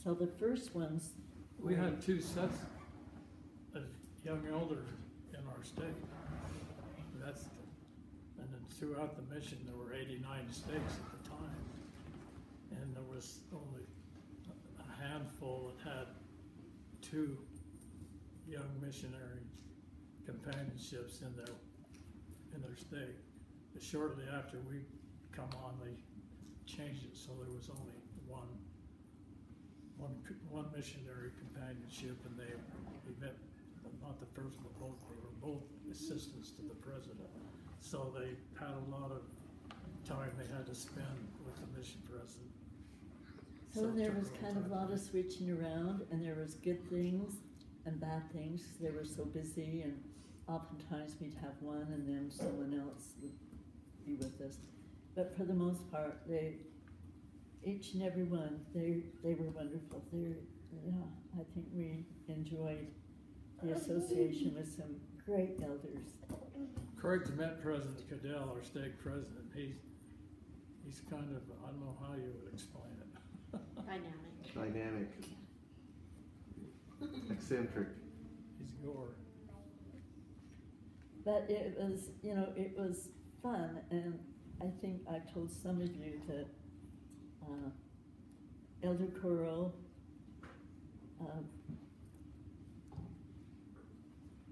So the first ones. We had 2 sets of young elders in our state. And then throughout the mission, there were 89 stakes at the time. And there was only a handful that had 2 young missionary companionships in their state. But shortly after we come on, they changed it so there was only one missionary companionship, and they met, not the first, but both. They were both assistants to the president, so they had a lot of time they had to spend with the mission president. So there was kind of a lot of switching around, and there was good things and bad things. They were so busy, and oftentimes we'd have one, and then someone else would be with us. But for the most part, each and every one, they were wonderful. I think we enjoyed the association with some great elders. Craig's met President Cadell, our stake president. He's kind of, I don't know how you would explain it. Dynamic. Eccentric. He's Gore. But it was fun, and I think I told some of you that Elder Coral,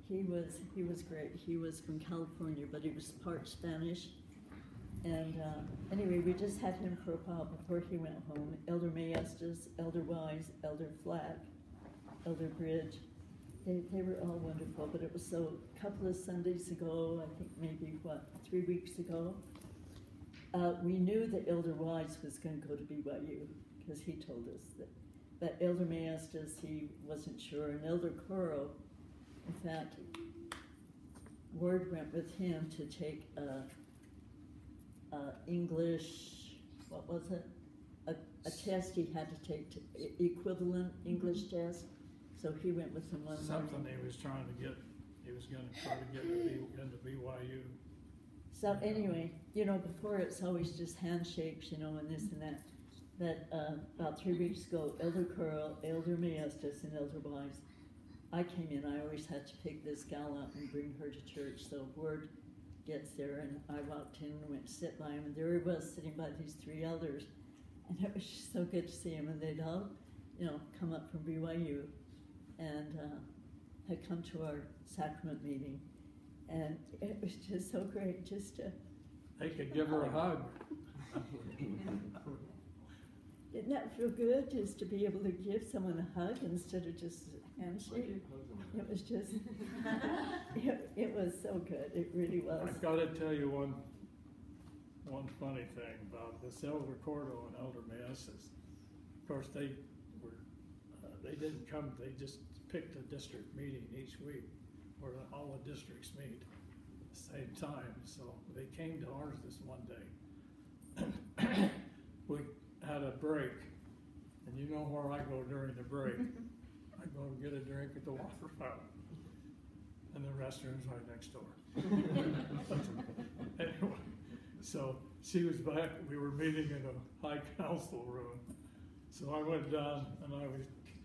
he was great. He was from California, but he was part Spanish. And anyway, we just had him for a while before he went home. Elder Mayestas, Elder Wise, Elder Flack, Elder Bridge. They were all wonderful, but it was so, a couple of Sundays ago, I think maybe, 3 weeks ago, we knew that Elder Wise was going to go to BYU, because he told us that. But Elder Mayestas, he wasn't sure, and Elder Coro, in fact, Ward went with him to take English, what was it? A test he had to take, equivalent English test. So he went with him one Something morning. he was going to try to get into BYU. So anyway, before it's always just handshakes, and this and that. But about 3 weeks ago, Elder Curl, Elder Mayestas, and Elder Wise, I came in. I always had to pick this gal up and bring her to church. So word gets there, and I walked in and went to sit by him, and there he was sitting by these 3 elders. And it was just so good to see him, and they'd all, come up from BYU and had come to our sacrament meeting. And it was just so great just to... They could give her a hug. Didn't that feel good, just to be able to give someone a hug instead of just a handshake? It was just, it was so good, it really was. I've got to tell you one funny thing about this Elder Cordo and Elder Mayestas. Of course, they didn't come, they just picked a district meeting each week where all the districts meet at the same time. So they came to ours this one day. We had a break, and you know where I go during the break. I go and get a drink at the water fountain, and the restroom's right next door. Anyway, so she was back, we were meeting in a high council room. So I went down, and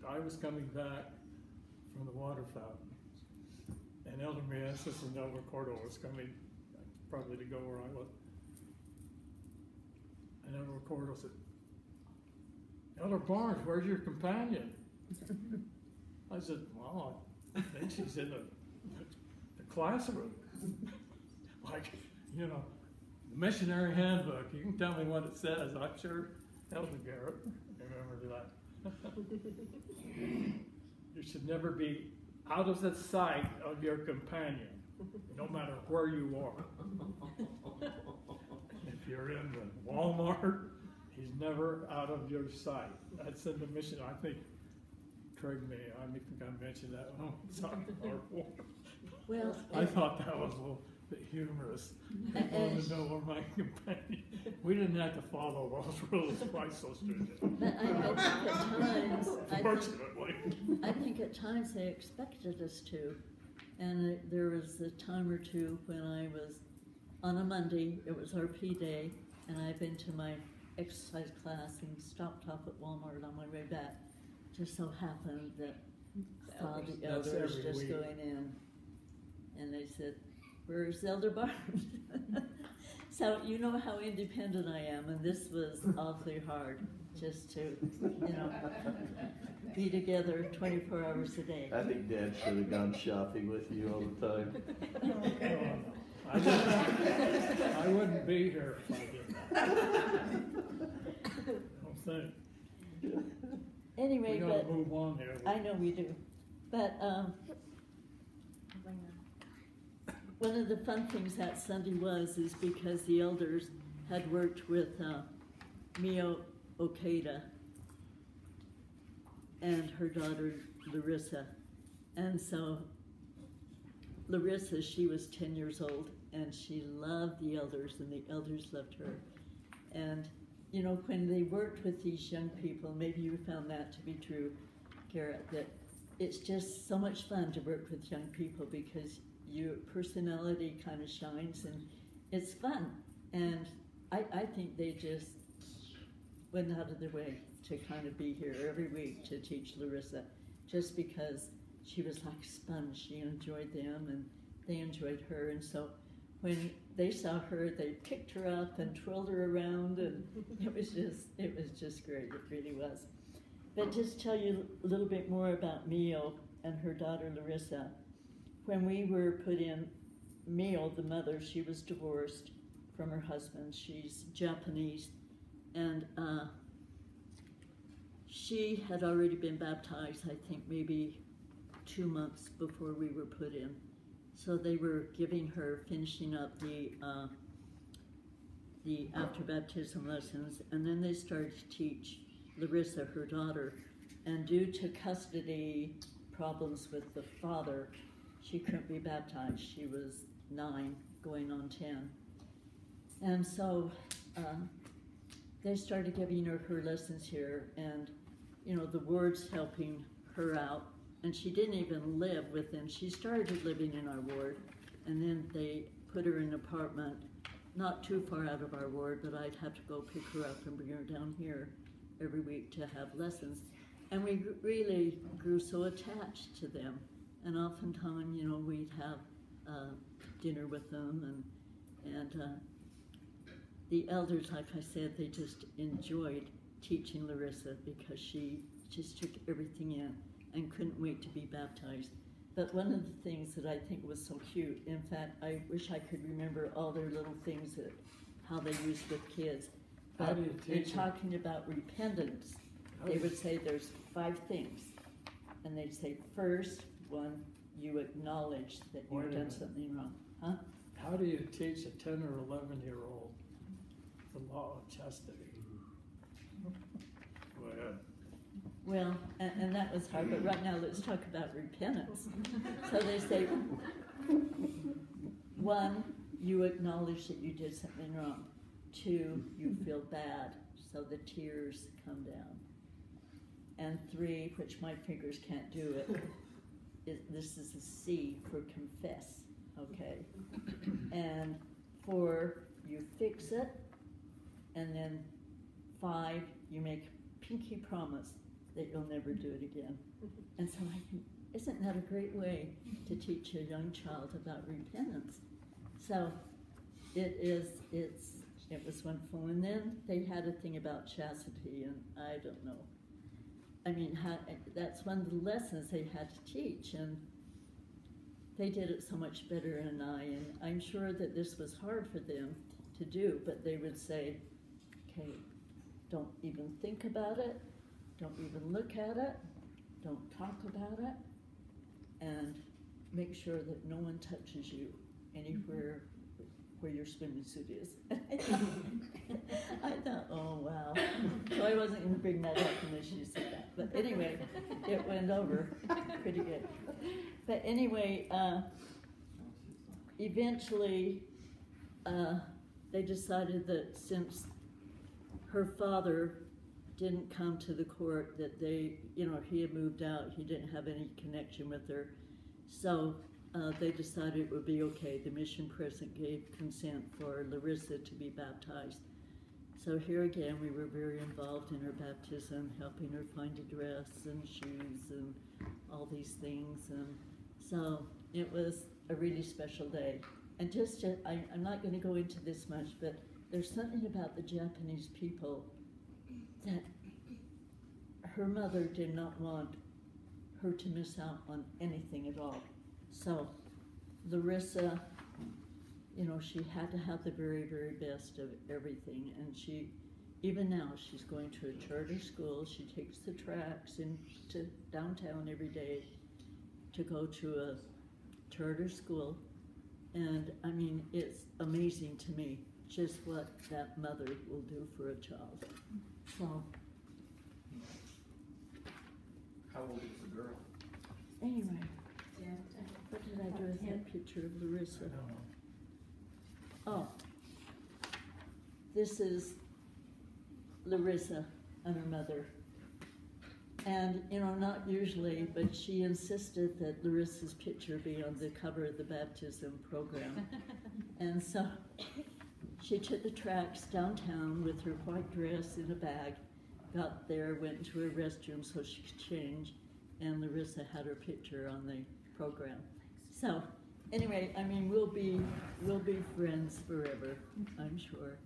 I was coming back from the water fountain, and Elder Mayestas and Elder Cordo was coming probably to go where I was. And Elder Cordo said, "Elder Barnes, where's your companion?" I said, "Well, I think she's in the classroom." Like, the missionary handbook. You can tell me what it says. I'm sure Elder Garrett remember that. You should never be out of the sight of your companion, no matter where you are. If you're in the Walmart, he's never out of your sight. That's in the mission. I think Craig I think I mentioned that one. Well, I thought that was a little bit humorous. I wanted to know where my companion. We didn't have to follow those rules quite so stringent. But I think at times they expected us to. And there was a time or two when I was on a Monday, it was RP day, and I'd been to my exercise class and stopped off at Walmart on my way back. just so happened that saw the That's elders every just week. going in, and they said, "Where's Elder Barnes?" So you know how independent I am, and this was awfully hard, just to, be together 24 hours a day. I think Dad should have gone shopping with you all the time. I wouldn't be here if I did that. Don't think. Anyway, We but gotta move on here. I know we do. But one of the fun things that Sunday is because the elders had worked with Mio Okada and her daughter Larissa. And so Larissa, she was 10 years old, and she loved the elders, and the elders loved her. And when they worked with these young people, maybe you found that to be true, Garrett, that it's just so much fun to work with young people because your personality kind of shines, and it's fun. And I think they just went out of their way to kind of be here every week to teach Larissa, just because she was like a sponge. She enjoyed them, and they enjoyed her. And so when they saw her, they picked her up and twirled her around, and it was just great. It really was. But just tell you a little bit more about Mio and her daughter Larissa. When we were put in, Mio, the mother, she was divorced from her husband. She's Japanese, and she had already been baptized, I think maybe 2 months before we were put in. So they were giving her, finishing up the after baptism lessons, and then they started to teach Larissa, her daughter, and due to custody problems with the father, she couldn't be baptized. She was 9, going on 10. And so they started giving her lessons here, and the words helping her out. And she didn't even live within, she started living in our ward, and then they put her in an apartment not too far out of our ward, but I'd have to go pick her up and bring her down here every week to have lessons. And we really grew so attached to them. And oftentimes, we'd have dinner with them, and the elders, like I said, they just enjoyed teaching Larissa because she just took everything in and couldn't wait to be baptized. But one of the things that I think was so cute, in fact, I wish I could remember all their little things that how they used with kids. How But do you in teach them? talking about repentance, they would say there's 5 things. And they'd say, first, 1, you acknowledge that Wait a you've done minute. something wrong. Huh? How do you teach a 10 or 11-year-old the law of chastity? Go ahead. Well, and that was hard, but right now let's talk about repentance. So they say, 1, you acknowledge that you did something wrong. 2, you feel bad, so the tears come down. And 3, which my fingers can't do it, this is a C for confess, okay? And 4, you fix it. And then 5, you make a pinky promise that you'll never do it again. And so I think, isn't that a great way to teach a young child about repentance? So it was wonderful. And then they had a thing about chastity, and I don't know. I mean, that's one of the lessons they had to teach, and they did it so much better than I, and I'm sure that this was hard for them to do, but they would say, okay, don't even think about it, don't even look at it, don't talk about it, and make sure that no one touches you anywhere where your swimming suit is. I thought, oh wow. So I wasn't going to bring that up unless you said that. But anyway, it went over pretty good. But anyway, eventually they decided that since her father didn't come to the court, that he had moved out, he didn't have any connection with her. So they decided it would be okay. The mission president gave consent for Larissa to be baptized. So here again, we were very involved in her baptism, helping her find a dress and shoes and all these things. And so it was a really special day. And I'm not going to go into this much, but there's something about the Japanese people that her mother did not want her to miss out on anything at all. So Larissa, you know, she had to have the very, very best of everything. And even now, she's going to a charter school. She takes the tracks into downtown every day to go to a charter school. And I mean, it's amazing to me just what that mother will do for a child. So, How old is the girl? anyway, what did I do with that picture of Larissa? I don't know. Oh, this is Larissa and her mother. And, you know, not usually, but she insisted that Larissa's picture be on the cover of the baptism program. And so she took the tracks downtown with her white dress in a bag, got there, went into her restroom so she could change, and Larissa had her picture on the program. So, anyway, I mean, we'll be friends forever, I'm sure.